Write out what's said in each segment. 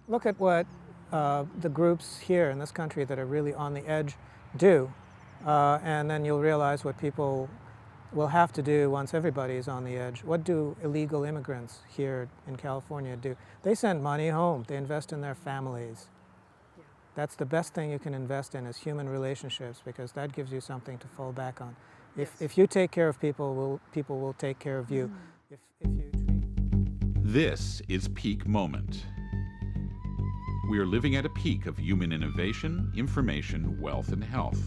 Look at what the groups here in this country that are really on the edge do, and then you'll realize what people will have to do once everybody is on the edge. What do illegal immigrants here in California do? They send money home. They invest in their families. That's the best thing you can invest in is human relationships, because that gives you something to fall back on. If you take care of people, people will take care of you. If you treat... This is Peak Moment. We are living at a peak of human innovation, information, wealth, and health.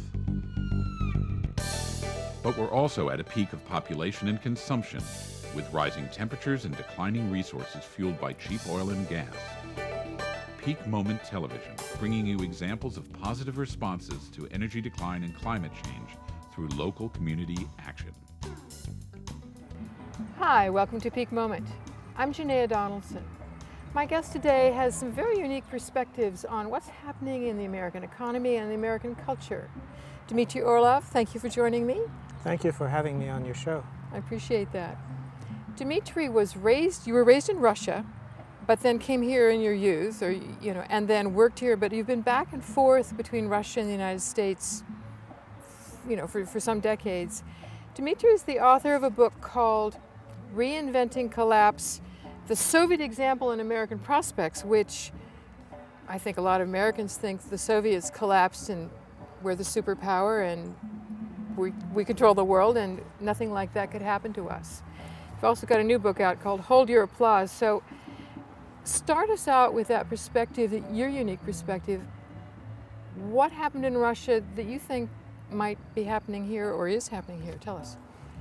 But we're also at a peak of population and consumption, with rising temperatures and declining resources fueled by cheap oil and gas. Peak Moment Television, bringing you examples of positive responses to energy decline and climate change through local community action. Hi, welcome to Peak Moment. I'm Janaea Donaldson. My guest today has some very unique perspectives on what's happening in the American economy and the American culture. Dmitry Orlov, thank you for joining me. Thank you for having me on your show. I appreciate that. Dmitry you were raised in Russia, but then came here in your youth, and then worked here, but you've been back and forth between Russia and the United States, for some decades. Dmitry is the author of a book called Reinventing Collapse, the Soviet Example in American Prospects, which I think a lot of Americans think the Soviets collapsed and we're the superpower and we control the world and nothing like that could happen to us. You've also got a new book out called Hold Your Applause. So start us out with that perspective, your unique perspective. What happened in Russia that you think might be happening here or is happening here? Tell us.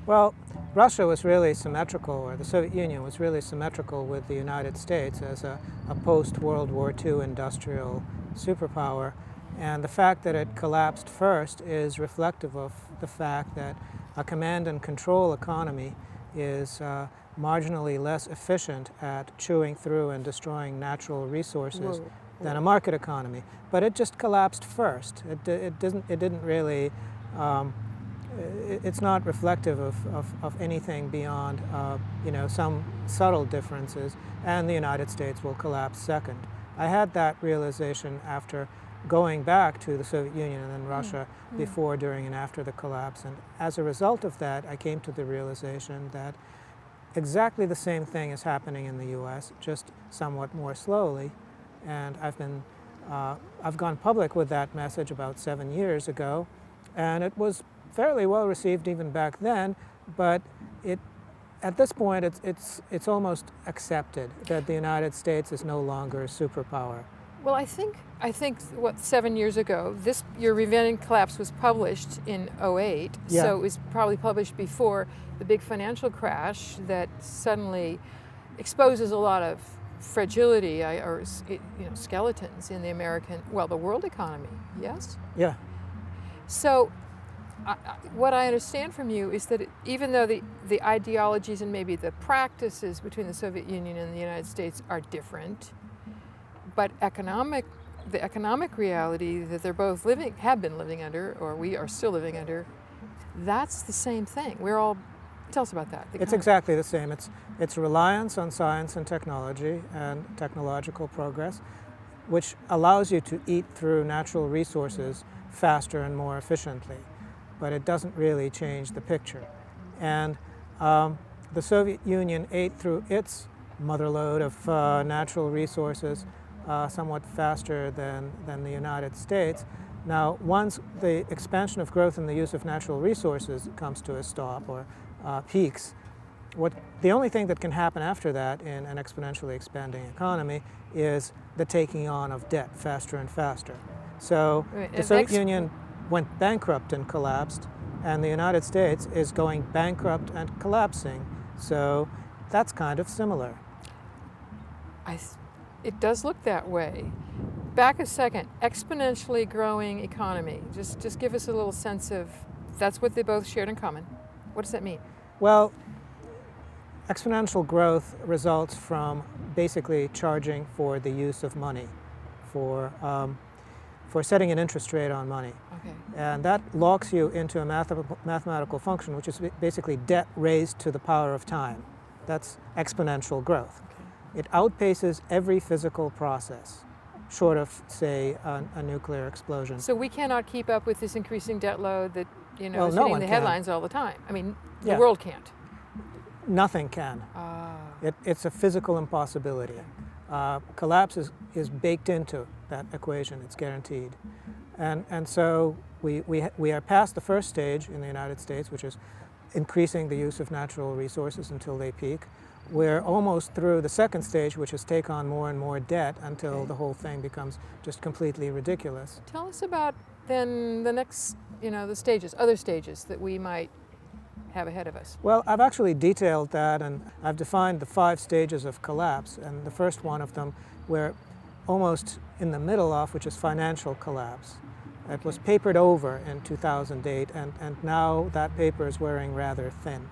Well, Russia was really symmetrical, or the Soviet Union was really symmetrical with the United States as a post-World War II industrial superpower. And the fact that it collapsed first is reflective of the fact that a command and control economy is marginally less efficient at chewing through and destroying natural resources than a market economy. But it just collapsed first. It didn't really... it's not reflective of anything beyond some subtle differences, and the United States will collapse second. I had that realization after going back to the Soviet Union and then Russia before, during, and after the collapse. And as a result of that, I came to the realization that exactly the same thing is happening in the U.S., just somewhat more slowly. And I've gone public with that message about 7 years ago, and it was fairly well received even back then, but at this point it's almost accepted that the United States is no longer a superpower. Well, I think 7 years ago, your Reinventing Collapse was published in '08, so it was probably published before the big financial crash that suddenly exposes a lot of fragility or skeletons in the world economy. Yes? Yeah. So what I understand from you is that even though the ideologies and maybe the practices between the Soviet Union and the United States are different, but the economic reality that they're both have been living under, or we are still living under, that's the same thing. Tell us about that. It's exactly the same. It's reliance on science and technology and technological progress, which allows you to eat through natural resources faster and more efficiently. But it doesn't really change the picture. And the Soviet Union ate through its motherlode of natural resources somewhat faster than the United States. Now, once the expansion of growth and the use of natural resources comes to a stop or peaks, the only thing that can happen after that in an exponentially expanding economy is the taking on of debt faster and faster. So the Soviet Union went bankrupt and collapsed, and the United States is going bankrupt and collapsing. So that's kind of similar. It does look that way. Back a second, exponentially growing economy. Just give us a little sense of, that's what they both shared in common. What does that mean? Well, exponential growth results from basically charging for the use of money, for setting an interest rate on money. Okay. And that locks you into a mathematical function, which is basically debt raised to the power of time. That's exponential growth. Okay. It outpaces every physical process. short of, say, a nuclear explosion. So we cannot keep up with this increasing debt load that, you know, Well, is no hitting one the can. headlines all the time. I mean, the Yeah. world can't. Nothing can. It's a physical impossibility. Collapse is baked into that equation. It's guaranteed. And so we are past the first stage in the United States, which is increasing the use of natural resources until they peak. We're almost through the second stage, which is take on more and more debt until the whole thing becomes just completely ridiculous. Tell us about then the next, you know, the stages, other stages that we might have ahead of us. Well, I've actually detailed that, and I've defined the 5 stages of collapse, and the first one of them we're almost in the middle of, which is financial collapse. It was papered over in 2008, and now that paper is wearing rather thin.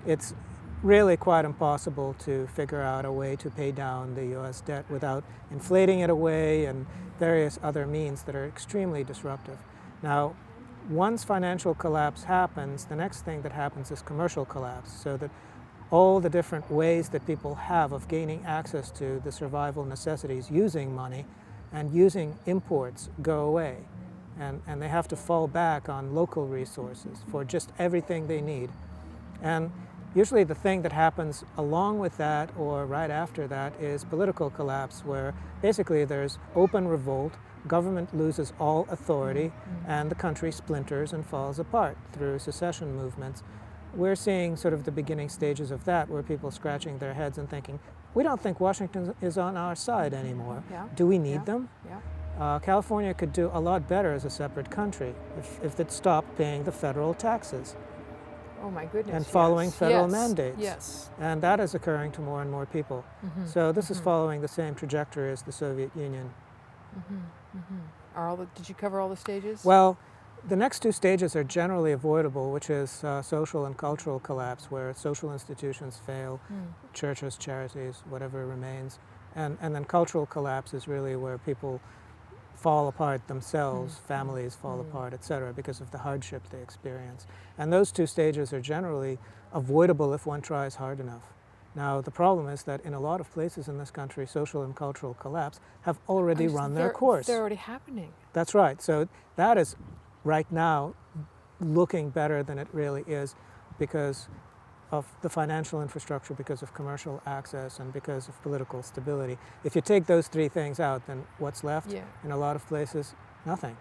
It's really quite impossible to figure out a way to pay down the U.S. debt without inflating it away and various other means that are extremely disruptive. Now, once financial collapse happens, the next thing that happens is commercial collapse, so that all the different ways that people have of gaining access to the survival necessities using money and using imports go away. And they have to fall back on local resources for just everything they need. And usually the thing that happens along with that or right after that is political collapse, where basically there's open revolt, government loses all authority, and the country splinters and falls apart through secession movements. We're seeing sort of the beginning stages of that, where people scratching their heads and thinking, we don't think Washington is on our side anymore. Yeah. Do we need them? Yeah. California could do a lot better as a separate country if it stopped paying the federal taxes Oh my goodness. and following federal Yes. mandates. Yes. And that is occurring to more and more people. So this is following the same trajectory as the Soviet Union. Did you cover all the stages? Well, the next 2 stages are generally avoidable, which is social and cultural collapse, where social institutions fail, churches, charities, whatever remains. And then cultural collapse is really where people fall apart themselves, families fall apart, etc., because of the hardship they experience. And those 2 stages are generally avoidable if one tries hard enough. Now, the problem is that in a lot of places in this country, social and cultural collapse have already run their course. They're already happening. That's right. So that is right now looking better than it really is because of the financial infrastructure, because of commercial access, and because of political stability. If you take those 3 things out, then what's left in a lot of places? Nothing.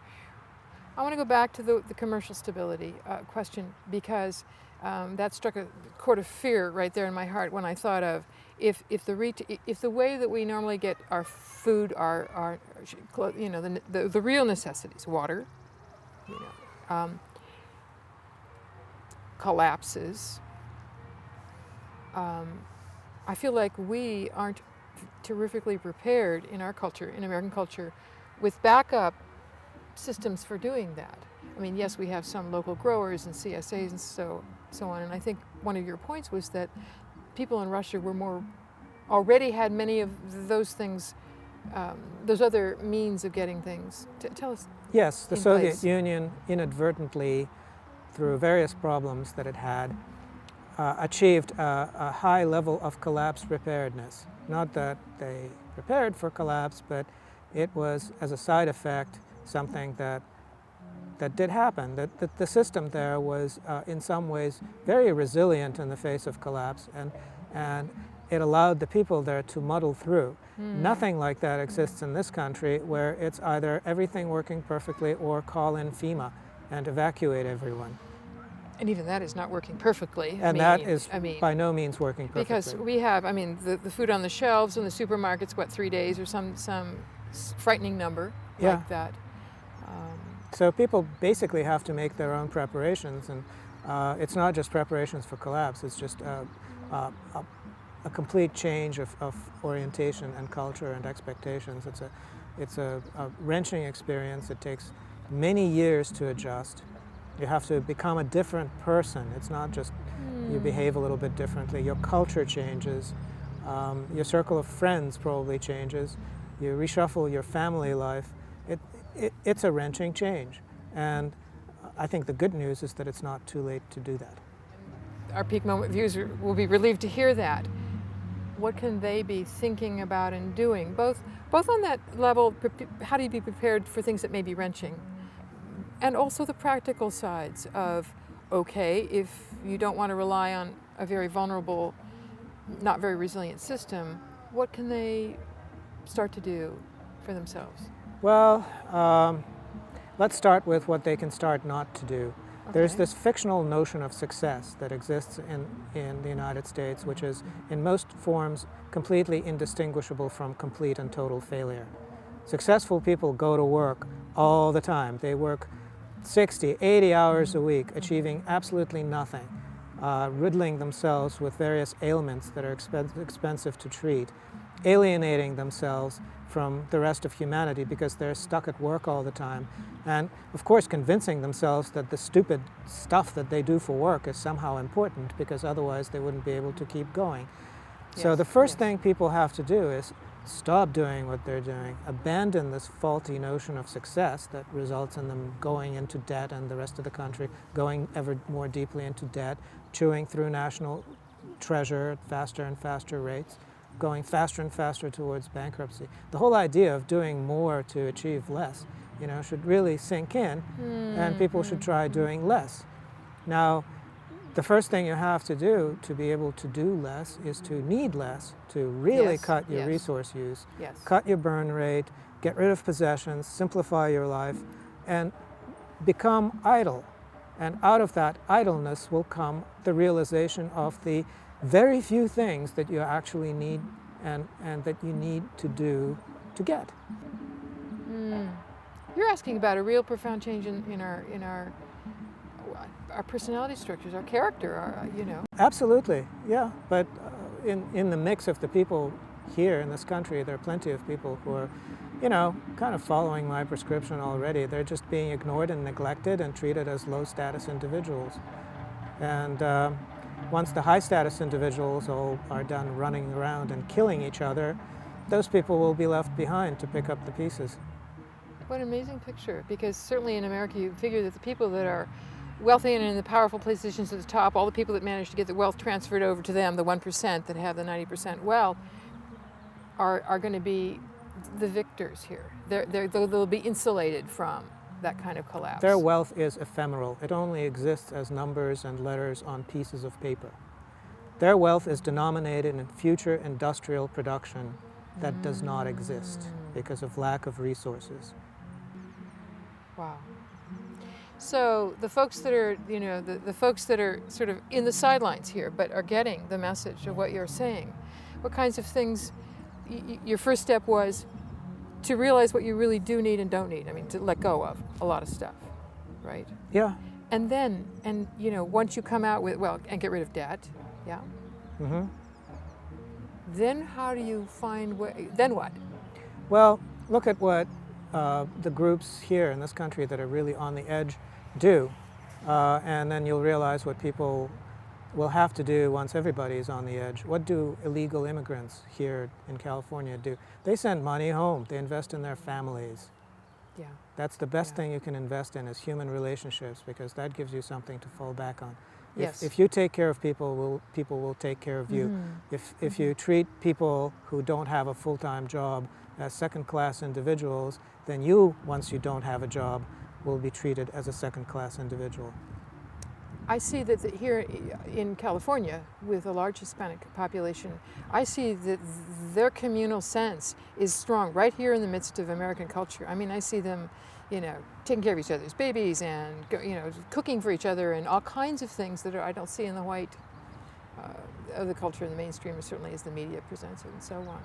I want to go back to the commercial stability question, because that struck a chord of fear right there in my heart when I thought of if the way that we normally get our food, our you know, the real necessities, water, you know, collapses. I feel like we aren't terrifically prepared in our culture, in American culture, with backup systems for doing that. I mean, yes, we have some local growers and CSAs and so on, and I think one of your points was that people in Russia were already had many of those things, those other means of getting things. Tell us. Yes, the Soviet Union inadvertently, through various problems that it had, achieved a high level of collapse preparedness. Not that they prepared for collapse, but it was, as a side effect, something that did happen. That the system there was, in some ways, very resilient in the face of collapse, and it allowed the people there to muddle through. Nothing like that exists in this country, where it's either everything working perfectly or call in FEMA and evacuate everyone. And even that is not working perfectly. And that is by no means working perfectly. Because we have, I mean, the food on the shelves in the supermarkets, what, 3 days or some frightening number like that. So people basically have to make their own preparations, and it's not just preparations for collapse, it's just a complete change of orientation and culture and expectations. It's a wrenching experience. It takes many years to adjust. You have to become a different person. It's not just you behave a little bit differently. Your culture changes. Your circle of friends probably changes. You reshuffle your family life. It's a wrenching change. And I think the good news is that it's not too late to do that. Our Peak Moment viewers will be relieved to hear that. what can they be thinking about and doing? Both on that level, how do you be prepared for things that may be wrenching? And also the practical sides of, okay, if you don't want to rely on a very vulnerable, not very resilient system, what can they start to do for themselves? Well, let's start with what they can start not to do. There's this fictional notion of success that exists in the United States, which is in most forms completely indistinguishable from complete and total failure. Successful people go to work all the time. They work 60, 80 hours a week, achieving absolutely nothing, riddling themselves with various ailments that are expensive to treat, alienating themselves from the rest of humanity because they're stuck at work all the time, and of course convincing themselves that the stupid stuff that they do for work is somehow important because otherwise they wouldn't be able to keep going. So the first thing people have to do is stop doing what they're doing, abandon this faulty notion of success that results in them going into debt and the rest of the country going ever more deeply into debt, chewing through national treasure at faster and faster rates, going faster and faster towards bankruptcy. The whole idea of doing more to achieve less, should really sink in, and people should try doing less. Now, the first thing you have to do to be able to do less is to need less, to really cut your resource use, cut your burn rate, get rid of possessions, simplify your life, and become idle. And out of that idleness will come the realization of the very few things that you actually need and that you need to do to get. You're asking about a real profound change in our personality structures, our character, Absolutely, yeah. But in the mix of the people here in this country, there are plenty of people who are, kind of following my prescription already. They're just being ignored and neglected and treated as low-status individuals. And once the high-status individuals all are done running around and killing each other, those people will be left behind to pick up the pieces. What an amazing picture, because certainly in America you figure that the people that are wealthy and in the powerful positions at the top, all the people that manage to get the wealth transferred over to them, the 1% that have the 90% wealth, are going to be the victors here. They'll be insulated from that kind of collapse. Their wealth is ephemeral. It only exists as numbers and letters on pieces of paper. Their wealth is denominated in future industrial production that does not exist because of lack of resources. Wow. So the folks that are, the folks that are sort of in the sidelines here but are getting the message of what you're saying, what kinds of things, your first step was to realize what you really do need and don't need. I mean, to let go of a lot of stuff, right? Yeah. And then, once you come out with, and get rid of debt, yeah? Mm-hmm. Then how do you find, then what? Well, look at what the groups here in this country that are really on the edge do, and then you'll realize what people will have to do once everybody's on the edge. What do illegal immigrants here in California do? They send money home. They invest in their families. Yeah. That's the best thing you can invest in is human relationships, because that gives you something to fall back on. Yes. If you take care of people, people will take care of you. If you treat people who don't have a full-time job as second-class individuals, then you, once you don't have a job, will be treated as a second-class individual. I see that here in California, with a large Hispanic population, I see that their communal sense is strong right here in the midst of American culture. I mean, I see them, taking care of each other's babies and, cooking for each other and all kinds of things that I don't see in the white of the culture in the mainstream, or certainly as the media presents it and so on.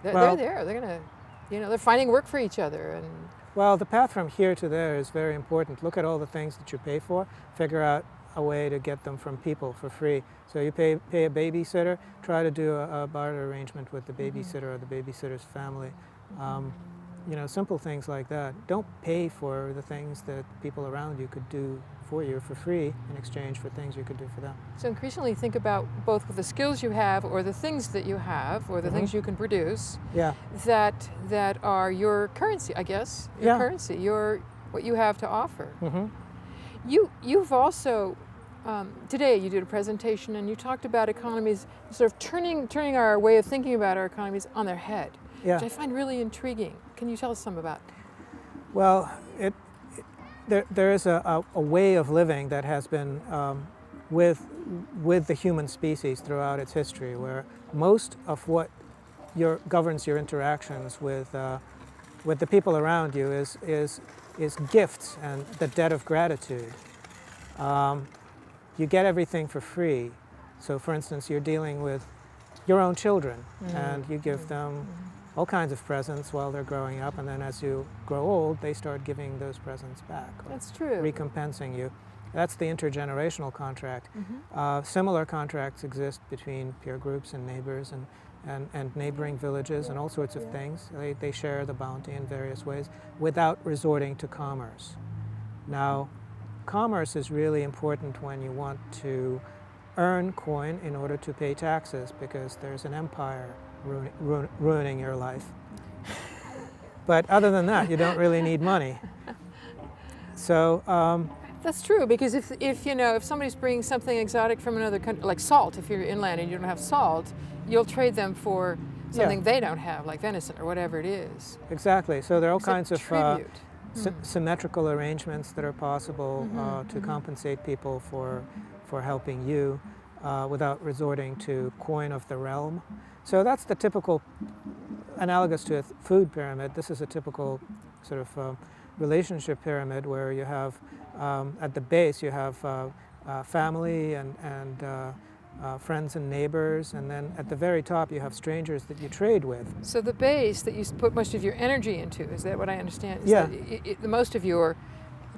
They're there. They're going to, they're finding work for each other. And well, the path from here to there is very important. Look at all the things that you pay for. Figure out a way to get them from people for free. So you pay a babysitter, try to do a barter arrangement with the babysitter or the babysitter's family. Simple things like that. Don't pay for the things that people around you could do for you for free in exchange for things you could do for them. So increasingly think about both with the skills you have or the things that you have or the things you can produce that are your currency, I guess. Your currency, what you have to offer. You've also today you did a presentation and you talked about economies, sort of turning our way of thinking about our economies on their head, Yeah. which I find really intriguing. Can you tell us some about? Well, there is a way of living that has been with the human species throughout its history, where most of what governs your interactions with the people around you is gifts and the debt of gratitude. You get everything for free. So, for instance, you're dealing with your own children, and you give them all kinds of presents while they're growing up, and then as you grow old, they start giving those presents back. That's true. Recompensing you. That's the intergenerational contract. Similar contracts exist between peer groups and neighbors and neighboring villages and all sorts of things. They share the bounty in various ways without resorting to commerce. Now, commerce is really important when you want to earn coin in order to pay taxes, because there's an empire ruining your life. But other than that, you don't really need money. So that's true, because if somebody's bringing something exotic from another country, like salt, if you're inland and you don't have salt, you'll trade them for something they don't have, like venison or whatever it is. Exactly. So there are all kinds of tribute. symmetrical arrangements that are possible to compensate people for helping you without resorting to coin of the realm. So that's the typical, analogous to a food pyramid. This is a typical sort of relationship pyramid where you have, at the base, you have family and friends and neighbors, and then at the very top you have strangers that you trade with. So the base that you put most of your energy into, is that what I understand? Is Yeah. that the most of your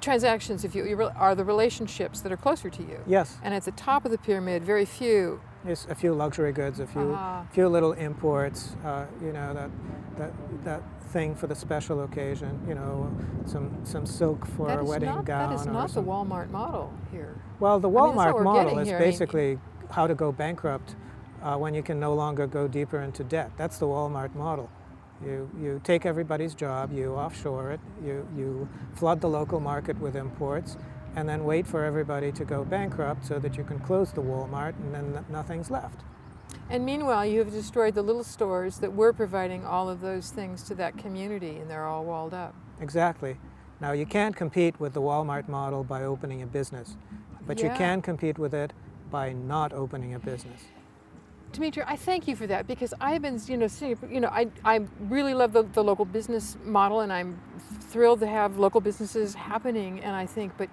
transactions, are the relationships that are closer to you. Yes. And at the top of the pyramid, very few. Yes, a few luxury goods, a few little imports, that thing for the special occasion, some silk for a wedding gown. That is not the Walmart model here. Well, the that's what Walmart we're model getting is here. basically how to go bankrupt when you can no longer go deeper into debt. That's the Walmart model. You take everybody's job, you offshore it, you flood the local market with imports, and then wait for everybody to go bankrupt so that you can close the Walmart, and then nothing's left. And meanwhile, you have destroyed the little stores that were providing all of those things to that community, and they're all walled up. Exactly. Now, you can't compete with the Walmart model by opening a business, but you can compete with it by not opening a business. Dimitri, I thank you for that, because I've been, I really love the local business model, and I'm thrilled to have local businesses happening. And I think, but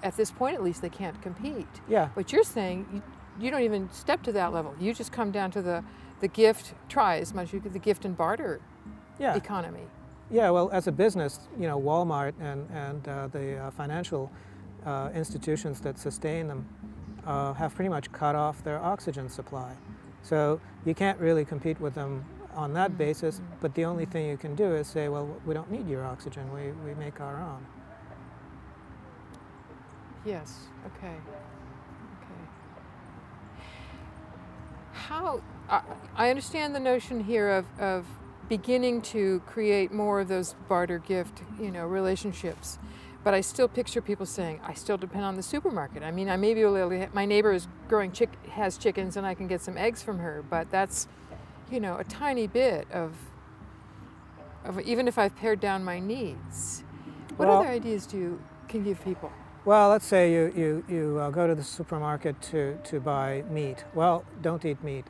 at this point, at least, they can't compete. Yeah. But you're saying you don't even step to that level. You just come down to the gift, try as much as you could, the gift and barter economy. Yeah. Well, as a business, Walmart and the financial institutions that sustain them have pretty much cut off their oxygen supply. So you can't really compete with them on that basis, but the only thing you can do is say, well, we don't need your oxygen, we make our own. Yes, okay. How, I understand the notion here of beginning to create more of those barter gift, relationships. But I still picture people saying, I still depend on the supermarket. I mean, I may be able to, my neighbor is has chickens and I can get some eggs from her, but that's, a tiny bit of even if I've pared down my needs. What other ideas can you give people? Well, let's say you go to the supermarket to buy meat. Well, don't eat meat.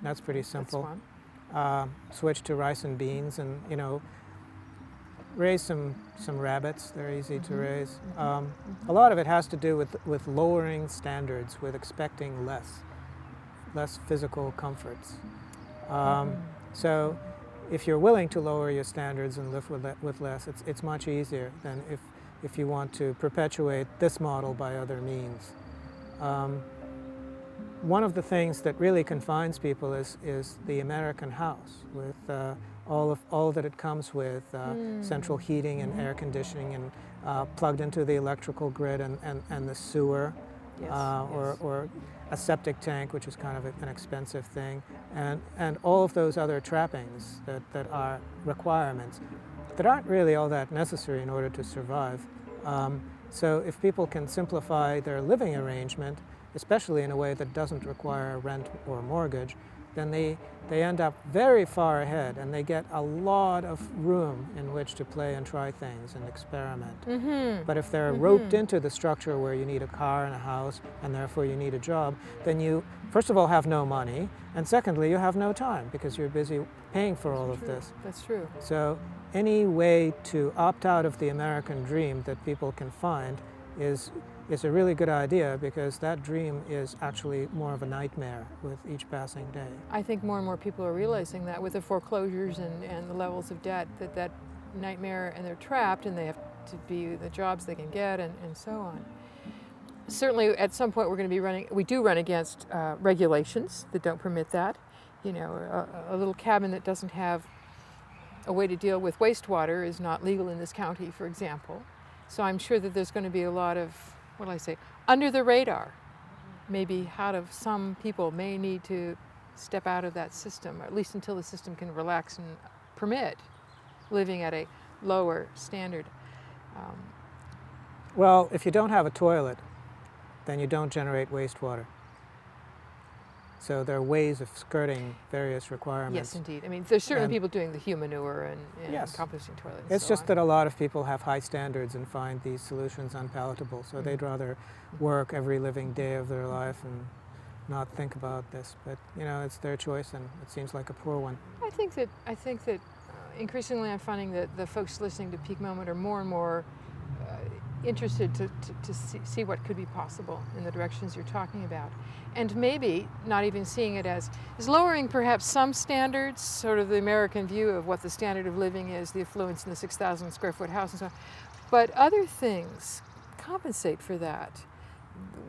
That's pretty simple. That's one. Switch to rice and beans, and raise some rabbits. They're easy to raise. A lot of it has to do with lowering standards, with expecting less physical comforts. So if you're willing to lower your standards and live with less, it's much easier than if you want to perpetuate this model by other means. One of the things that really confines people is the American house, with all that it comes with, central heating and air conditioning, and plugged into the electrical grid and the sewer, or a septic tank, which is kind of an expensive thing, and all of those other trappings that are requirements that aren't really all that necessary in order to survive. So if people can simplify their living arrangement, especially in a way that doesn't require rent or mortgage, then they end up very far ahead, and they get a lot of room in which to play and try things and experiment. But if they're roped into the structure where you need a car and a house, and therefore you need a job, then you, first of all, have no money, and secondly, you have no time because you're busy paying for all of this. That's true. So any way to opt out of the American dream that people can find is a really good idea, because that dream is actually more of a nightmare with each passing day. I think more and more people are realizing that with the foreclosures and the levels of debt, that nightmare, and they're trapped, and they have to be the jobs they can get, and so on. Certainly at some point we do run against regulations that don't permit that. You know, a little cabin that doesn't have a way to deal with wastewater is not legal in this county, for example. So I'm sure that there's going to be a lot of, under the radar. Maybe some people may need to step out of that system, or at least until the system can relax and permit living at a lower standard. Well, if you don't have a toilet, then you don't generate wastewater. So there are ways of skirting various requirements. Yes, indeed. I mean, there's certainly people doing the human manure and yes, composting toilets. It's just that a lot of people have high standards and find these solutions unpalatable. So they'd rather work every living day of their life and not think about this. But you know, it's their choice, and it seems like a poor one. I think that increasingly I'm finding that the folks listening to Peak Moment are more and more interested to see what could be possible in the directions you're talking about. And maybe not even seeing it as lowering perhaps some standards, sort of the American view of what the standard of living is, the affluence in the 6,000 square foot house and so on. But other things compensate for that,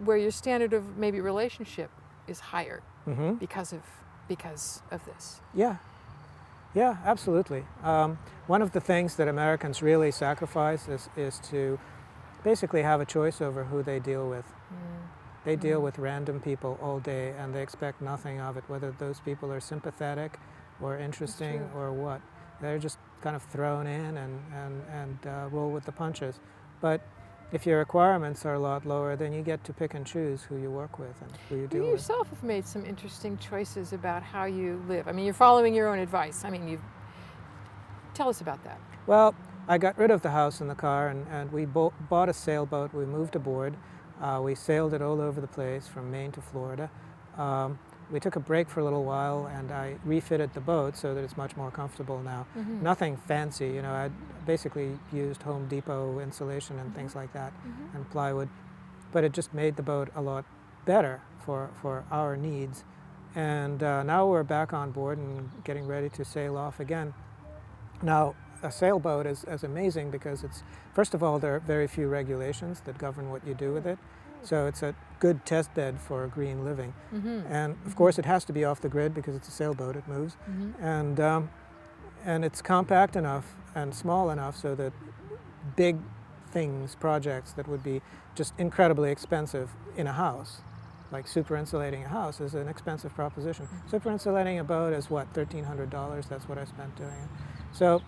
where your standard of maybe relationship is higher because of this. Yeah, absolutely. One of the things that Americans really sacrifice is to basically have a choice over who they deal with. They deal with random people all day, and they expect nothing of it, whether those people are sympathetic or interesting or what. They're just kind of thrown in and roll with the punches. But if your requirements are a lot lower, then you get to pick and choose who you work with and who you deal with. You yourself have made some interesting choices about how you live. I mean, you're following your own advice. I mean, tell us about that. Well, I got rid of the house and the car, and we bought a sailboat. We moved aboard. We sailed it all over the place from Maine to Florida. We took a break for a little while, and I refitted the boat so that it's much more comfortable now. Nothing fancy, you know. I basically used Home Depot insulation and things like that, and plywood, but it just made the boat a lot better for our needs. And now we're back on board and getting ready to sail off again. Now, a sailboat is amazing because first of all, there are very few regulations that govern what you do with it. So it's a good test bed for green living. And of course it has to be off the grid because it's a sailboat, it moves. And it's compact enough and small enough so that big projects that would be just incredibly expensive in a house, like super insulating a house, is an expensive proposition. Super insulating a boat is what, $1,300? That's what I spent doing it. So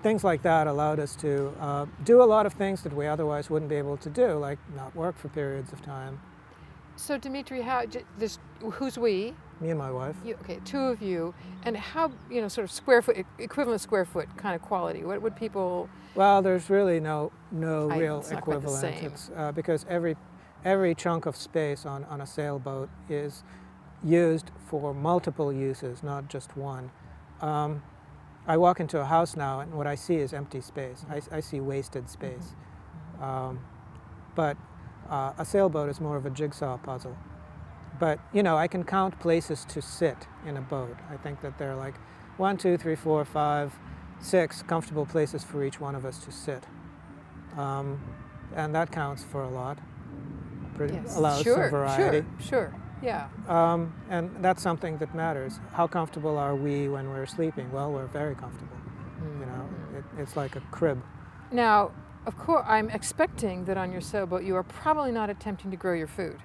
things like that allowed us to do a lot of things that we otherwise wouldn't be able to do, like not work for periods of time. So Dimitri, who's we? Me and my wife. Okay, two of you, and how, sort of square foot, equivalent square foot kind of quality. What would people? Well, there's really no real it's not equivalent. quite the same. It's because every chunk of space on a sailboat is used for multiple uses, not just one. I walk into a house now, and what I see is empty space. I see wasted space. But a sailboat is more of a jigsaw puzzle. But, I can count places to sit in a boat. I think that there are like 1, 2, 3, 4, 5, 6 comfortable places for each one of us to sit. And that counts for a lot. Allows some variety. Sure. Yeah. And that's something that matters. How comfortable are we when we're sleeping? Well, we're very comfortable. It's like a crib. Now, of course, I'm expecting that on your sailboat you are probably not attempting to grow your food.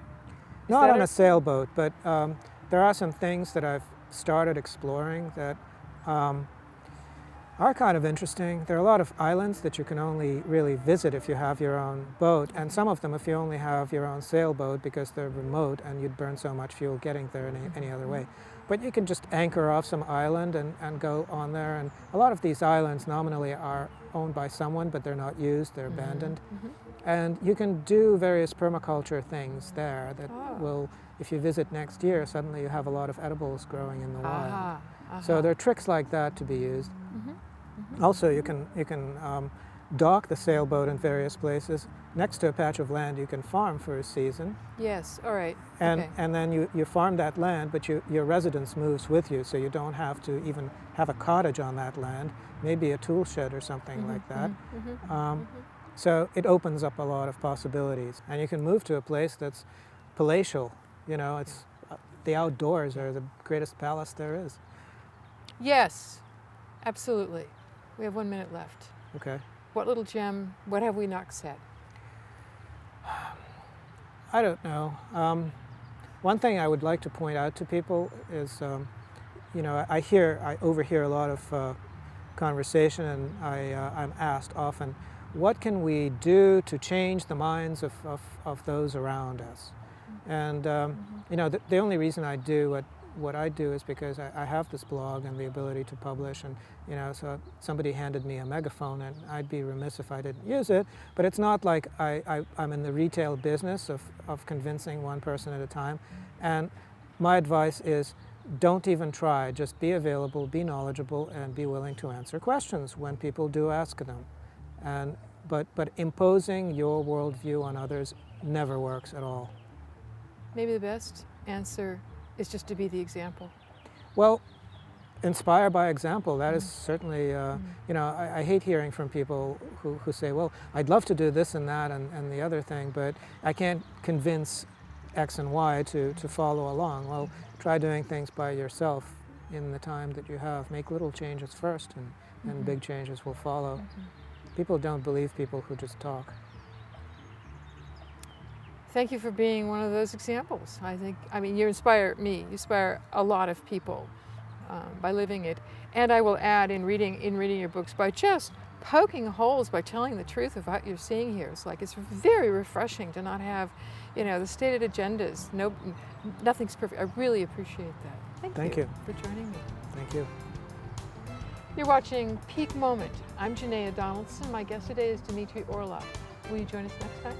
Not on a sailboat, but there are some things that I've started exploring that are kind of interesting. There are a lot of islands that you can only really visit if you have your own boat, and some of them if you only have your own sailboat because they're remote and you'd burn so much fuel getting there in any other way. But you can just anchor off some island and go on there, and a lot of these islands nominally are owned by someone, but they're not used, they're abandoned. And you can do various permaculture things there that will, if you visit next year, suddenly you have a lot of edibles growing in the wild. So there are tricks like that to be used. Also, you can dock the sailboat in various places next to a patch of land you can farm for a season. Yes, all right. And then you farm that land, but your residence moves with you, so you don't have to even have a cottage on that land, maybe a tool shed or something like that. So it opens up a lot of possibilities. And you can move to a place that's palatial. You know, it's the outdoors are the greatest palace there is. Yes, absolutely. We have 1 minute left. Okay. What little gem, what have we not said? I don't know. One thing I would like to point out to people is, you know, I overhear a lot of conversation, and I'm asked often, what can we do to change the minds of those around us? And, you know, the only reason I do what I do is because I have this blog and the ability to publish, and, you know, so somebody handed me a megaphone and I'd be remiss if I didn't use it, but it's not like I'm in the retail business of convincing one person at a time. And my advice is, don't even try, just be available, be knowledgeable, and be willing to answer questions when people do ask them. But imposing your worldview on others never works at all. Maybe the best answer is just to be the example. Well, inspire by example. That is certainly, you know, I hate hearing from people who say, well, I'd love to do this and that and the other thing, but I can't convince X and Y to follow along. Well, try doing things by yourself in the time that you have. Make little changes first, and big changes will follow. People don't believe people who just talk. Thank you for being one of those examples. I mean, you inspire me. You inspire a lot of people by living it. And I will add, in reading your books, by just poking holes, by telling the truth of what you're seeing here. It's very refreshing to not have, you know, the stated agendas. Nothing's perfect. I really appreciate that. Thank you for joining me. Thank you. You're watching Peak Moment. I'm Janaea Donaldson. My guest today is Dmitry Orlov. Will you join us next time?